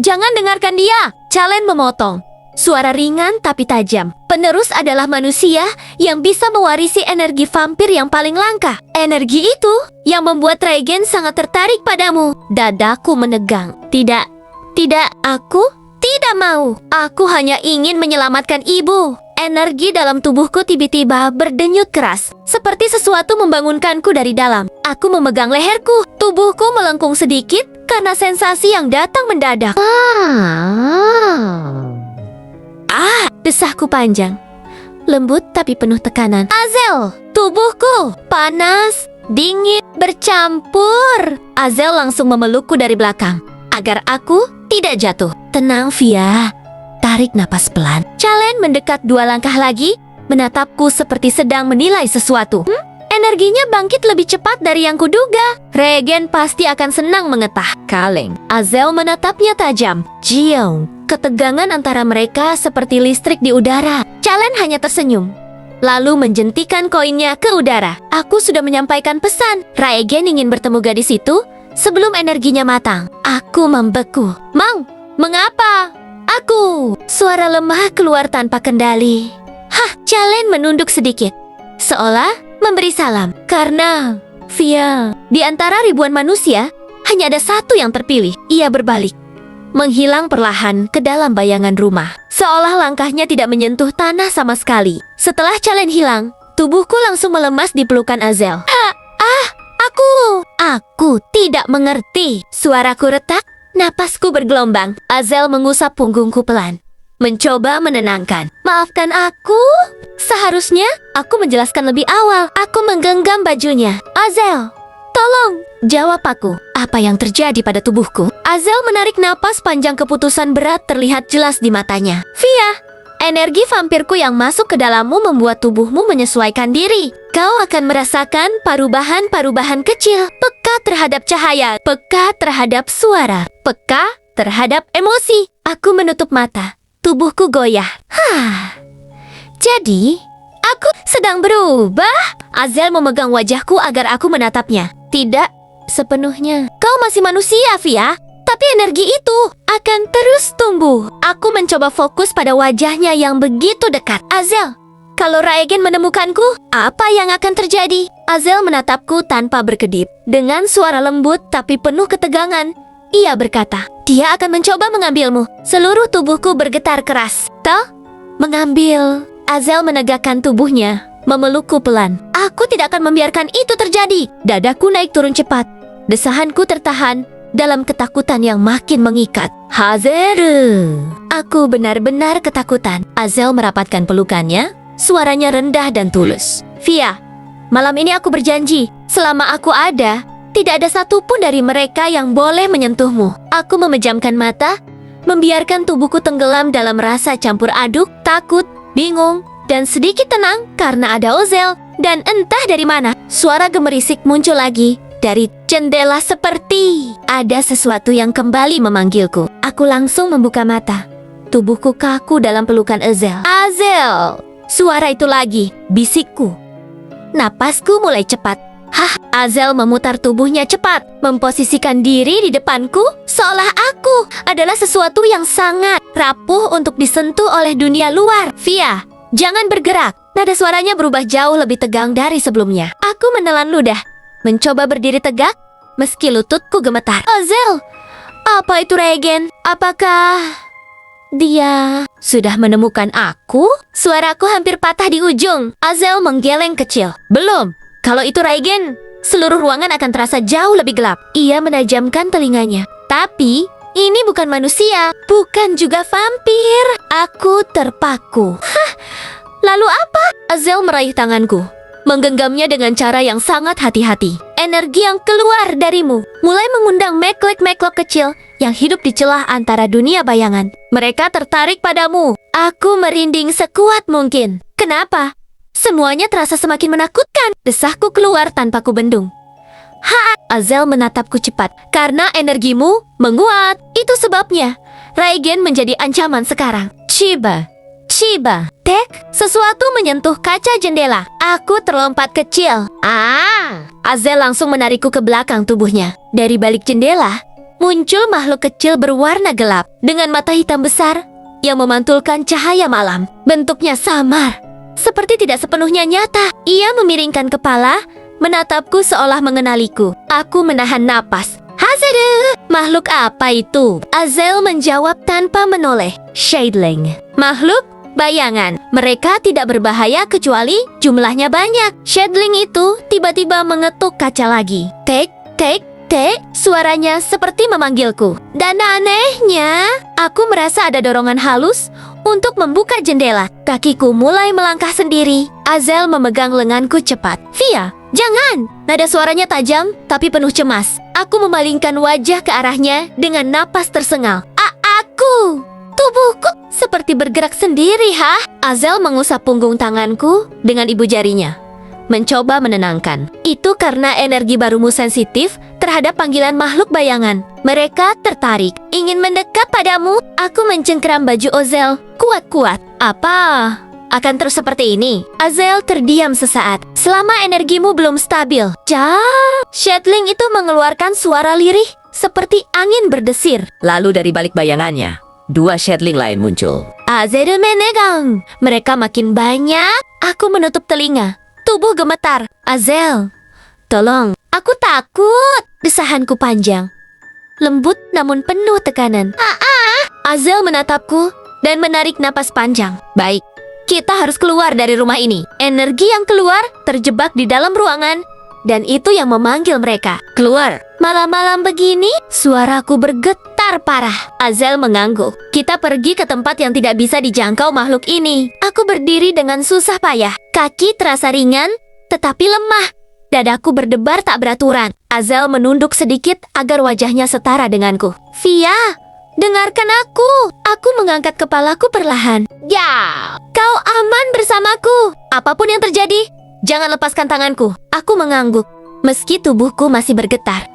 Jangan dengarkan dia. Calen memotong. Suara ringan tapi tajam. Penerus adalah manusia yang bisa mewarisi energi vampir yang paling langka. Energi itu yang membuat Regen sangat tertarik padamu. Dadaku menegang. Tidak, aku tidak mau. Aku hanya ingin menyelamatkan ibu. Energi dalam tubuhku tiba-tiba berdenyut keras. Seperti sesuatu membangunkanku dari dalam. Aku memegang leherku. Tubuhku melengkung sedikit karena sensasi yang datang mendadak. Desahku panjang. Lembut tapi penuh tekanan. Azel, tubuhku panas, dingin, bercampur. Azel langsung memelukku dari belakang agar aku tidak jatuh. Tenang, Via. Tarik napas pelan. Calen mendekat 2 langkah lagi, menatapku seperti sedang menilai sesuatu. Energinya bangkit lebih cepat dari yang kuduga. Regen pasti akan senang mengetah. Kaleng. Azel menatapnya tajam. Jiong. Ketegangan antara mereka seperti listrik di udara. Calen hanya tersenyum, lalu menjentikan koinnya ke udara. Aku sudah menyampaikan pesan. Regen ingin bertemu gadis itu sebelum energinya matang. Aku membeku. Mang, mengapa? Aku. Suara lemah keluar tanpa kendali. Calen menunduk sedikit, seolah memberi salam. Karena, Via, di antara ribuan manusia, hanya ada satu yang terpilih. Ia berbalik, menghilang perlahan ke dalam bayangan rumah. Seolah langkahnya tidak menyentuh tanah sama sekali. Setelah Calen hilang, tubuhku langsung melemas di pelukan Azel. Aku tidak mengerti. Suaraku retak, napasku bergelombang. Azel mengusap punggungku pelan, mencoba menenangkan. Maafkan aku. Seharusnya aku menjelaskan lebih awal. Aku menggenggam bajunya. Azel, tolong, jawab aku. Apa yang terjadi pada tubuhku? Azel menarik napas panjang, keputusan berat terlihat jelas di matanya. Via, energi vampirku yang masuk ke dalammu membuat tubuhmu menyesuaikan diri. Kau akan merasakan parubahan-parubahan kecil. Peka terhadap cahaya, peka terhadap suara, peka terhadap emosi. Aku menutup mata. Tubuhku goyah. Jadi, aku sedang berubah? Azel memegang wajahku agar aku menatapnya. Tidak sepenuhnya. Kau masih manusia, Via. Tapi energi itu akan terus tumbuh. Aku mencoba fokus pada wajahnya yang begitu dekat. Azel, kalau Regen menemukanku, apa yang akan terjadi? Azel menatapku tanpa berkedip. Dengan suara lembut tapi penuh ketegangan, ia berkata, dia akan mencoba mengambilmu. Seluruh tubuhku bergetar keras. Mengambil. Azel menegakkan tubuhnya, memelukku pelan. Aku tidak akan membiarkan itu terjadi. Dadaku naik turun cepat. Desahanku tertahan dalam ketakutan yang makin mengikat. Hazeru. Aku benar-benar ketakutan. Azel merapatkan pelukannya, suaranya rendah dan tulus. Via, malam ini aku berjanji, selama aku ada, tidak ada satupun dari mereka yang boleh menyentuhmu. Aku memejamkan mata, membiarkan tubuhku tenggelam dalam rasa campur aduk, takut, bingung, dan sedikit tenang karena ada Azel. Dan entah dari mana, suara gemerisik muncul lagi dari jendela, seperti ada sesuatu yang kembali memanggilku. Aku langsung membuka mata. Tubuhku kaku dalam pelukan Azel. Azel! Suara itu lagi, bisikku. Napasku mulai cepat. Azel memutar tubuhnya cepat, memposisikan diri di depanku, seolah aku adalah sesuatu yang sangat rapuh untuk disentuh oleh dunia luar. Via, jangan bergerak. Nada suaranya berubah jauh lebih tegang dari sebelumnya. Aku menelan ludah, mencoba berdiri tegak, meski lututku gemetar. Azel, apa itu Regen? Apakah dia sudah menemukan aku? Suaraku hampir patah di ujung. Azel menggeleng kecil. Belum. Kalau itu Regen, seluruh ruangan akan terasa jauh lebih gelap. Ia menajamkan telinganya. Tapi ini bukan manusia, bukan juga vampir. Aku terpaku. Lalu apa? Azel meraih tanganku, menggenggamnya dengan cara yang sangat hati-hati. Energi yang keluar darimu mulai mengundang meklek-meklok kecil yang hidup di celah antara dunia bayangan. Mereka tertarik padamu. Aku merinding sekuat mungkin. Kenapa? Semuanya terasa semakin menakutkan. Desahku keluar tanpa kubendung. Azel menatapku cepat. Karena energimu menguat. Itu sebabnya Regen menjadi ancaman sekarang. Chiba. Tek, sesuatu menyentuh kaca jendela. Aku terlompat kecil. Azel langsung menarikku ke belakang tubuhnya. Dari balik jendela, muncul makhluk kecil berwarna gelap dengan mata hitam besar yang memantulkan cahaya malam. Bentuknya samar, seperti tidak sepenuhnya nyata. Ia memiringkan kepala, menatapku seolah mengenaliku. Aku menahan napas. Hazard! Makhluk apa itu? Azel menjawab tanpa menoleh. Shadling. Makhluk bayangan. Mereka tidak berbahaya kecuali jumlahnya banyak. Shadling itu tiba-tiba mengetuk kaca lagi. Tek, tek, tek. Suaranya seperti memanggilku. Dan anehnya, aku merasa ada dorongan halus untuk membuka jendela. Kakiku mulai melangkah sendiri. Azel memegang lenganku cepat. Via, jangan! Nada suaranya tajam, tapi penuh cemas. Aku memalingkan wajah ke arahnya dengan napas tersengal. Aku! Tubuhku seperti bergerak sendiri, Azel mengusap punggung tanganku dengan ibu jarinya, mencoba menenangkan. Itu karena energi barumu sensitif terhadap panggilan makhluk bayangan. Mereka tertarik, ingin mendekat padamu. Aku mencengkeram baju Azel kuat-kuat. Apa? Akan terus seperti ini? Azel terdiam sesaat. Selama energimu belum stabil. Shadling itu mengeluarkan suara lirih seperti angin berdesir. Lalu dari balik bayangannya, 2 Shadling lain muncul. Azel menegang. Mereka makin banyak. Aku menutup telinga. Tubuh gemetar. Azel, tolong. Aku takut. Desahanku panjang, lembut namun penuh tekanan. Azel menatapku dan menarik napas panjang. Baik, kita harus keluar dari rumah ini. Energi yang keluar terjebak di dalam ruangan, dan itu yang memanggil mereka. Keluar. Malam-malam begini, suaraku bergetar parah. Azel mengangguk. Kita pergi ke tempat yang tidak bisa dijangkau makhluk ini. Aku berdiri dengan susah payah. Kaki terasa ringan, tetapi lemah. Dadaku berdebar tak beraturan. Azel menunduk sedikit agar wajahnya setara denganku. Via, dengarkan aku. Aku mengangkat kepalaku perlahan. Ya, kau aman bersamaku. Apapun yang terjadi, jangan lepaskan tanganku. Aku mengangguk, meski tubuhku masih bergetar.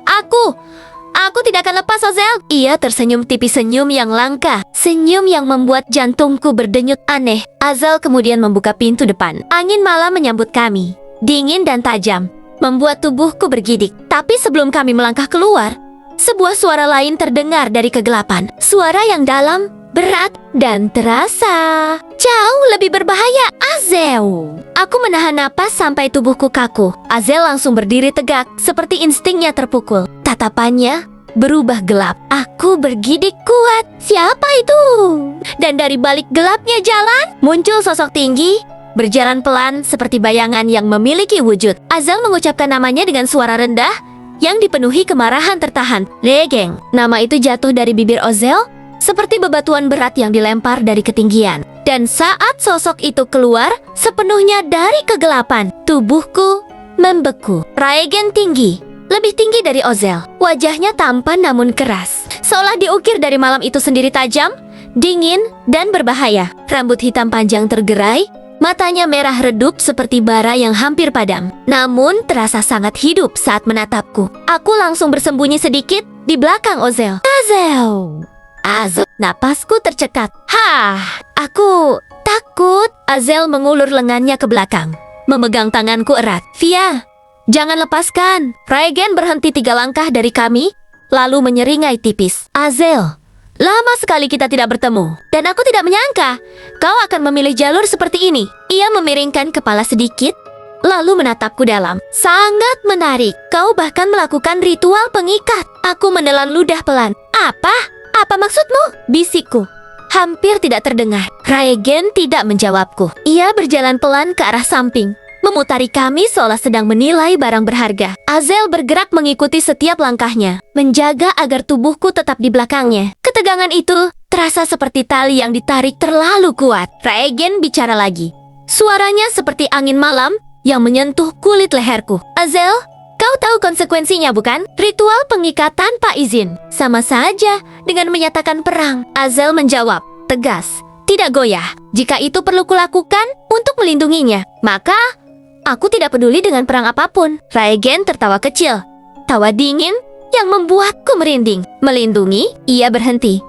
Aku tidak akan lepas, Azel. Ia tersenyum tipis, senyum yang langka. Senyum yang membuat jantungku berdenyut aneh. Azel kemudian membuka pintu depan. Angin malam menyambut kami, dingin dan tajam, membuat tubuhku bergidik. Tapi sebelum kami melangkah keluar, sebuah suara lain terdengar dari kegelapan. Suara yang dalam, berat, dan terasa jauh lebih berbahaya. Azel! Aku menahan napas sampai tubuhku kaku. Azel langsung berdiri tegak, seperti instingnya terpukul. Tatapannya berubah gelap. Aku bergidik kuat. Siapa itu? Dan dari balik gelapnya jalan, muncul sosok tinggi, berjalan pelan seperti bayangan yang memiliki wujud. Azel mengucapkan namanya dengan suara rendah yang dipenuhi kemarahan tertahan. Legeng. Nama itu jatuh dari bibir Azel seperti bebatuan berat yang dilempar dari ketinggian. Dan saat sosok itu keluar sepenuhnya dari kegelapan, tubuhku membeku. Raegen tinggi, lebih tinggi dari Azel. Wajahnya tampan namun keras, seolah diukir dari malam itu sendiri, tajam, dingin, dan berbahaya. Rambut hitam panjang tergerai, matanya merah redup seperti bara yang hampir padam, namun terasa sangat hidup saat menatapku. Aku langsung bersembunyi sedikit di belakang Azel. Azel, napasku tercekat. Aku takut. Azel mengulur lengannya ke belakang, memegang tanganku erat. Via, jangan lepaskan. Raegen berhenti 3 langkah dari kami, lalu menyeringai tipis. Azel, lama sekali kita tidak bertemu, dan aku tidak menyangka kau akan memilih jalur seperti ini. Ia memiringkan kepala sedikit, lalu menatapku dalam. Sangat menarik. Kau bahkan melakukan ritual pengikat. Aku menelan ludah pelan. Apa maksudmu? Bisikku hampir tidak terdengar. Raegen tidak menjawabku. Ia berjalan pelan ke arah samping, memutari kami seolah sedang menilai barang berharga. Azel bergerak mengikuti setiap langkahnya, menjaga agar tubuhku tetap di belakangnya. Ketegangan itu terasa seperti tali yang ditarik terlalu kuat. Raegen bicara lagi. Suaranya seperti angin malam yang menyentuh kulit leherku. Azel, kau tahu konsekuensinya, bukan? Ritual pengikat tanpa izin sama saja dengan menyatakan perang. Azel menjawab, tegas, tidak goyah. Jika itu perlu kulakukan untuk melindunginya, maka aku tidak peduli dengan perang apapun. Raegen tertawa kecil, tawa dingin yang membuatku merinding. Melindungi? Ia berhenti,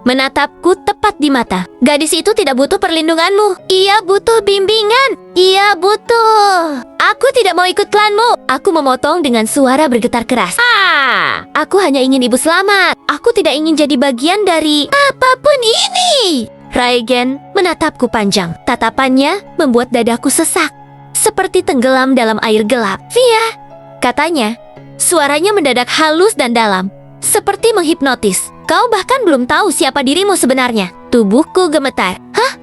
menatapku tepat di mata. Gadis itu tidak butuh perlindunganmu. Ia butuh bimbingan. Ia butuh. Aku tidak mau ikut klanmu. Aku memotong dengan suara bergetar keras. Aku hanya ingin ibu selamat. Aku tidak ingin jadi bagian dari apapun ini. Raigen menatapku panjang. Tatapannya membuat dadaku sesak, seperti tenggelam dalam air gelap. Via, katanya. Suaranya mendadak halus dan dalam, seperti menghipnotis. Kau bahkan belum tahu siapa dirimu sebenarnya. Tubuhku gemetar. Hah?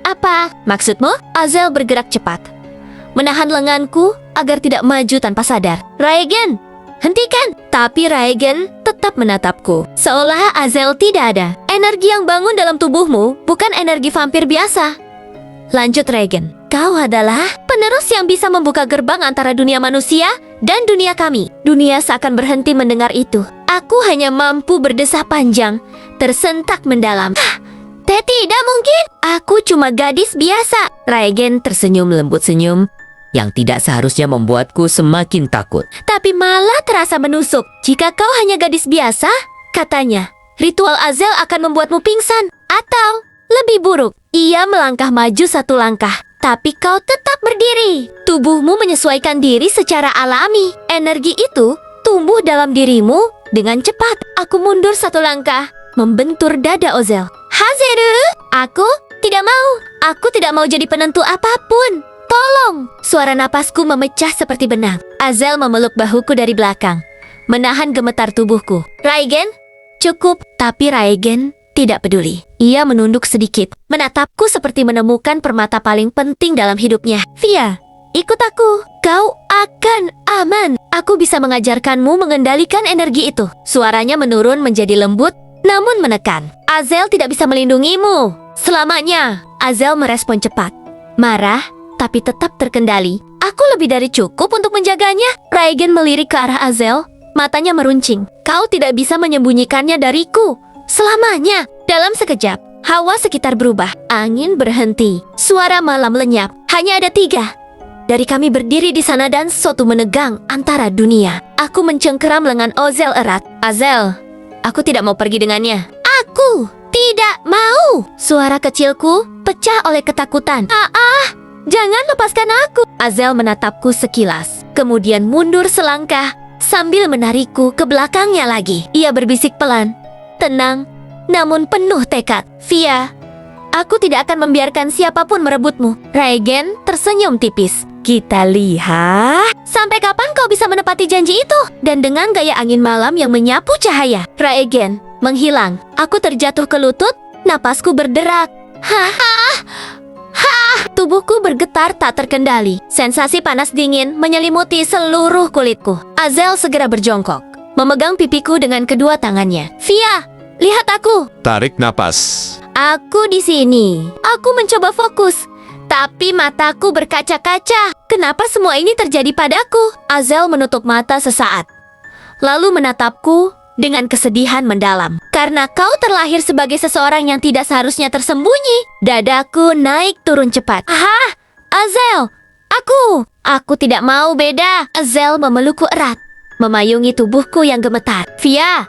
Apa? Maksudmu? Azel bergerak cepat, menahan lenganku agar tidak maju tanpa sadar. Raigen, hentikan! Tapi Raigen tetap menatapku, seolah Azel tidak ada. Energi yang bangun dalam tubuhmu bukan energi vampir biasa. Lanjut Raigen, kau adalah penerus yang bisa membuka gerbang antara dunia manusia dan dunia kami. Dunia seakan berhenti mendengar itu. Aku hanya mampu berdesah panjang, tersentak mendalam. Tidak mungkin. Aku cuma gadis biasa. Raigen tersenyum lembut senyum yang tidak seharusnya membuatku semakin takut. Tapi malah terasa menusuk. Jika kau hanya gadis biasa, katanya, ritual Azel akan membuatmu pingsan. Atau, lebih buruk, ia melangkah maju satu langkah. Tapi kau tetap berdiri. Tubuhmu menyesuaikan diri secara alami. Energi itu tumbuh dalam dirimu dengan cepat. Aku mundur satu langkah, membentur dada Azel. Hazeru, aku tidak mau. Aku tidak mau jadi penentu apapun. Tolong! Suara napasku memecah seperti benang. Azel memeluk bahuku dari belakang, menahan gemetar tubuhku. Raigen, cukup. Tapi Raigen tidak peduli. Ia menunduk sedikit, menatapku seperti menemukan permata paling penting dalam hidupnya. Via, ikut aku. Kau akan aman. Aku bisa mengajarkanmu mengendalikan energi itu. Suaranya menurun menjadi lembut, namun menekan. Azel tidak bisa melindungimu selamanya. Azel merespon cepat, marah, tapi tetap terkendali. Aku lebih dari cukup untuk menjaganya. Raigen melirik ke arah Azel, matanya meruncing. Kau tidak bisa menyembunyikannya dariku selamanya. Dalam sekejap, hawa sekitar berubah. Angin berhenti. Suara malam lenyap. Hanya ada 3 dari kami berdiri di sana dan Sotu menegang antara dunia. Aku mencengkeram lengan Azel erat. Azel, aku tidak mau pergi dengannya. Aku tidak mau. Suara kecilku pecah oleh ketakutan. Jangan lepaskan aku. Azel menatapku sekilas, kemudian mundur selangkah sambil menarikku ke belakangnya lagi. Ia berbisik pelan, tenang, namun penuh tekad. Via, aku tidak akan membiarkan siapapun merebutmu. Raigen tersenyum tipis. Kita lihat sampai kapan kau bisa menepati janji itu. Dan dengan gaya angin malam yang menyapu cahaya, Raigen menghilang. Aku terjatuh ke lutut, napasku berderak. Tubuhku bergetar tak terkendali. Sensasi panas dingin menyelimuti seluruh kulitku. Azel segera berjongkok, memegang pipiku dengan kedua tangannya. Via, lihat aku. Tarik napas. Aku di sini. Aku mencoba fokus, tapi mataku berkaca-kaca. Kenapa semua ini terjadi padaku? Azel menutup mata sesaat, lalu menatapku dengan kesedihan mendalam. Karena kau terlahir sebagai seseorang yang tidak seharusnya tersembunyi. Dadaku naik turun cepat. Azel, aku tidak mau beda. Azel memelukku erat, memayungi tubuhku yang gemetar. Via,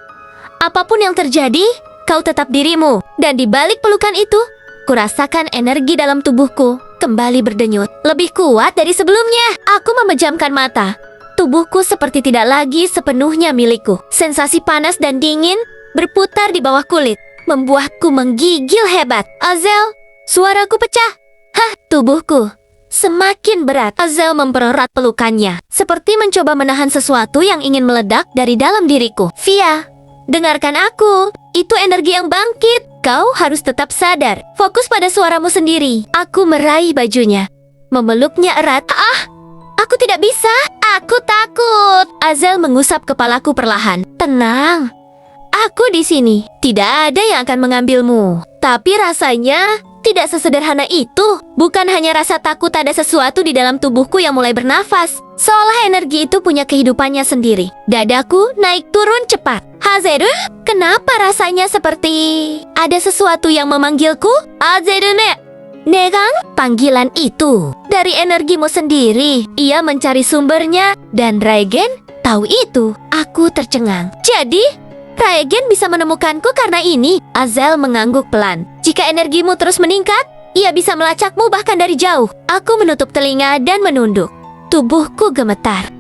apapun yang terjadi, kau tetap dirimu. Dan di balik pelukan itu, kurasakan energi dalam tubuhku kembali berdenyut, lebih kuat dari sebelumnya. Aku memejamkan mata. Tubuhku seperti tidak lagi sepenuhnya milikku. Sensasi panas dan dingin berputar di bawah kulit, membuatku menggigil hebat. Azel, suaraku pecah. Tubuhku semakin berat. Azel mempererat pelukannya, seperti mencoba menahan sesuatu yang ingin meledak dari dalam diriku. Via, dengarkan aku. Itu energi yang bangkit. Kau harus tetap sadar. Fokus pada suaramu sendiri. Aku meraih bajunya, memeluknya erat. Aku tidak bisa. Aku takut. Azel mengusap kepalaku perlahan. Tenang. Aku di sini. Tidak ada yang akan mengambilmu. Tapi rasanya tidak sesederhana itu. Bukan hanya rasa takut ada sesuatu di dalam tubuhku yang mulai bernafas, seolah energi itu punya kehidupannya sendiri. Dadaku naik turun cepat. Hazeru, kenapa rasanya seperti ada sesuatu yang memanggilku? Hazerume. Negang, panggilan itu dari energimu sendiri. Ia mencari sumbernya, dan Raigen tahu itu. Aku tercengang. Jadi, Raigen bisa menemukanku karena ini. Azel mengangguk pelan. Jika energimu terus meningkat, ia bisa melacakmu bahkan dari jauh. Aku menutup telinga dan menunduk. Tubuhku gemetar.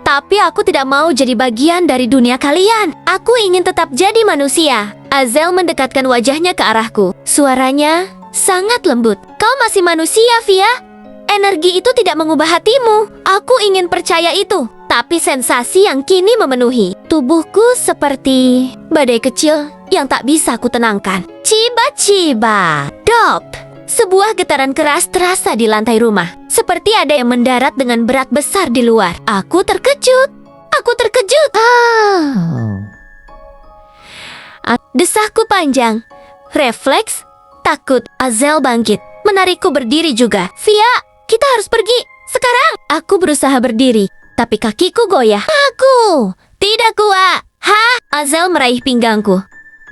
Tapi aku tidak mau jadi bagian dari dunia kalian. Aku ingin tetap jadi manusia. Azel mendekatkan wajahnya ke arahku. Suaranya sangat lembut. Kau masih manusia, Via. Energi itu tidak mengubah hatimu. Aku ingin percaya itu. Tapi sensasi yang kini memenuhi tubuhku seperti badai kecil yang tak bisa kutenangkan. Ciba-ciba. Dop. Sebuah getaran keras terasa di lantai rumah. Seperti ada yang mendarat dengan berat besar di luar. Aku terkejut. Desahku panjang. Refleks. Takut. Azel bangkit. Menarikku berdiri juga. Via, kita harus pergi. Sekarang. Aku berusaha berdiri. Tapi kakiku goyah. Aku tidak kuat. Azel meraih pinggangku,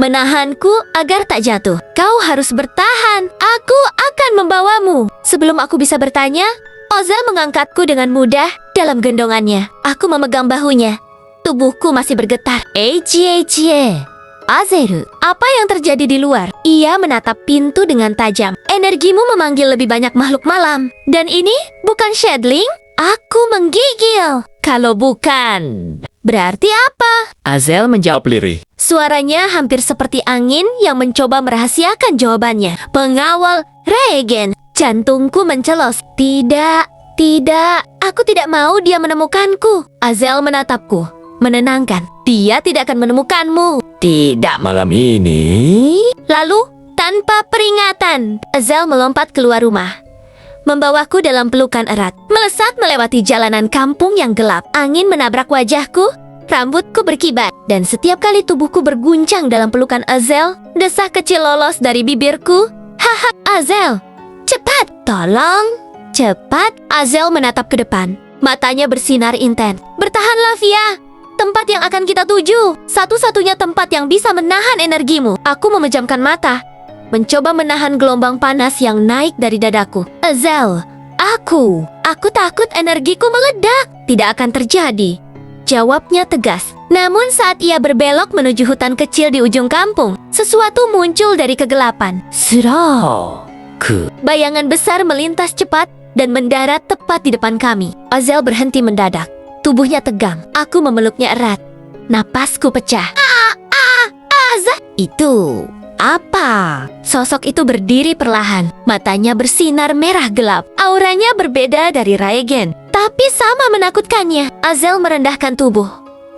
menahanku agar tak jatuh. Kau harus bertahan. Aku akan membawamu. Sebelum aku bisa bertanya, Azel mengangkatku dengan mudah dalam gendongannya. Aku memegang bahunya. Tubuhku masih bergetar. Azel, apa yang terjadi di luar? Ia menatap pintu dengan tajam. Energimu memanggil lebih banyak makhluk malam. Dan ini bukan Shadling? Aku menggigil. Kalau bukan, berarti apa? Azel menjawab lirih. Suaranya hampir seperti angin yang mencoba merahasiakan jawabannya. Pengawal Regen. Jantungku mencelos. Tidak. Aku tidak mau dia menemukanku. Azel menatapku, menenangkan. Dia tidak akan menemukanmu. tidak. Malam ini Lalu, tanpa peringatan, Azel melompat keluar rumah, membawaku dalam pelukan erat. Melesat melewati jalanan kampung yang gelap. Angin menabrak wajahku, rambutku berkibar, dan setiap kali tubuhku berguncang dalam pelukan Azel, desah kecil lolos dari bibirku. Azel, cepat, tolong, cepat. Azel menatap ke depan, matanya bersinar intens. Bertahanlah, Via. Tempat yang akan kita tuju, satu-satunya tempat yang bisa menahan energimu. Aku memejamkan mata, mencoba menahan gelombang panas yang naik dari dadaku. Azel, aku takut energiku meledak. Tidak akan terjadi, jawabnya tegas. Namun saat ia berbelok menuju hutan kecil di ujung kampung, sesuatu muncul dari kegelapan. Bayangan besar melintas cepat dan mendarat tepat di depan kami. Azel berhenti mendadak. Tubuhnya tegang. Aku memeluknya erat. Napasku pecah. Azel! Itu apa? Sosok itu berdiri perlahan. Matanya bersinar merah gelap. Auranya berbeda dari Regen, tapi sama menakutkannya. Azel merendahkan tubuh,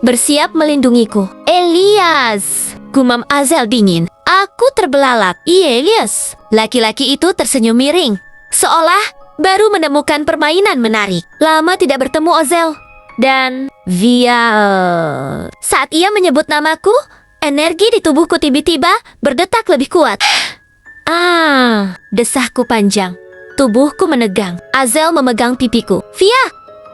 bersiap melindungiku. Elias! Gumam Azel dingin. Aku terbelalak. Elias! Laki-laki itu tersenyum miring, seolah baru menemukan permainan menarik. Lama tidak bertemu Azel. Dan Via. Saat ia menyebut namaku, energi di tubuhku tiba-tiba berdetak lebih kuat. Desahku panjang. Tubuhku menegang. Azel memegang pipiku. Via,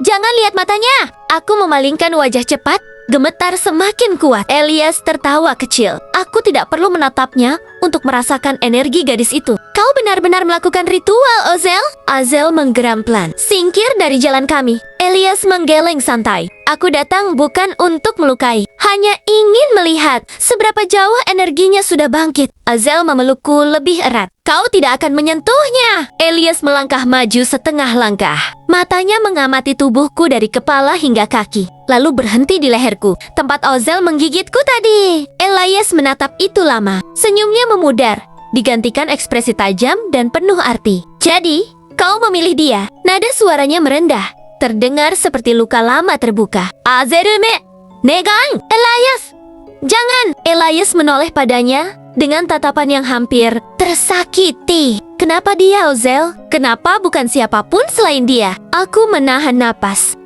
jangan lihat matanya. Aku memalingkan wajah cepat. Gemetar semakin kuat. Elias tertawa kecil. Aku tidak perlu menatapnya untuk merasakan energi gadis itu. Kau benar-benar melakukan ritual, Azel? Azel menggeram pelan. Singkir dari jalan kami. Elias menggeleng santai. Aku datang bukan untuk melukai, hanya ingin melihat seberapa jauh energinya sudah bangkit. Azel memelukku lebih erat. Kau tidak akan menyentuhnya. Elias melangkah maju setengah langkah. Matanya mengamati tubuhku dari kepala hingga kaki, lalu berhenti di leherku, tempat Azel menggigitku tadi. Elias menatap itu lama. Senyumnya memudar, digantikan ekspresi tajam dan penuh arti. Jadi, kau memilih dia. Nada suaranya merendah, terdengar seperti luka lama terbuka. Azerume, negang, Elias. Jangan. Elias menoleh padanya dengan tatapan yang hampir tersakiti. Kenapa dia, Azel? Kenapa bukan siapapun selain dia? Aku menahan napas.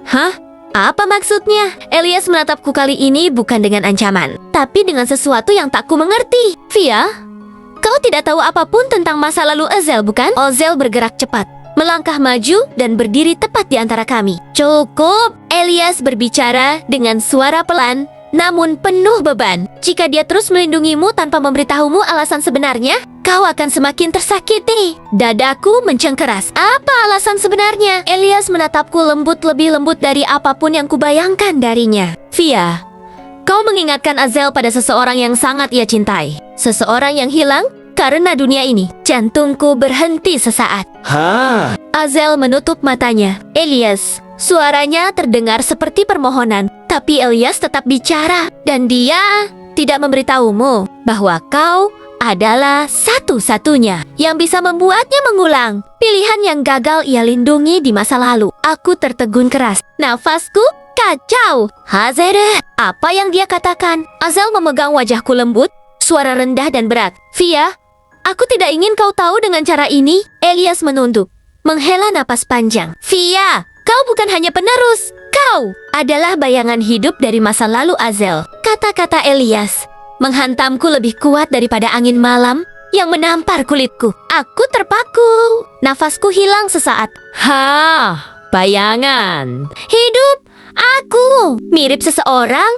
Apa maksudnya? Elias menatapku kali ini bukan dengan ancaman, tapi dengan sesuatu yang tak ku mengerti. Via, kau tidak tahu apapun tentang masa lalu Azel, bukan? Azel bergerak cepat, melangkah maju dan berdiri tepat di antara kami. Cukup! Elias berbicara dengan suara pelan, namun penuh beban. Jika dia terus melindungimu tanpa memberitahumu alasan sebenarnya, kau akan semakin tersakiti. Dadaku mencengkeras. Apa alasan sebenarnya? Elias menatapku lembut, lebih lembut dari apapun yang kubayangkan darinya. Via, kau mengingatkan Azel pada seseorang yang sangat ia cintai. Seseorang yang hilang Karena dunia ini, jantungku berhenti sesaat. Hah? Azel menutup matanya. Elias, suaranya terdengar seperti permohonan, tapi Elias tetap bicara dan dia tidak memberitahumu bahwa kau adalah satu-satunya yang bisa membuatnya mengulang pilihan yang gagal ia lindungi di masa lalu. Aku tertegun keras. Nafasku kacau. Hazere, apa yang dia katakan? Azel memegang wajahku lembut, suara rendah dan berat. Via, aku tidak ingin kau tahu dengan cara ini. Elias menunduk, menghela napas panjang. Via, kau bukan hanya penerus. Kau adalah bayangan hidup dari masa lalu Azel. Kata-kata Elias menghantamku lebih kuat daripada angin malam yang menampar kulitku. Aku terpaku. Nafasku hilang sesaat. Bayangan. Hidup aku mirip seseorang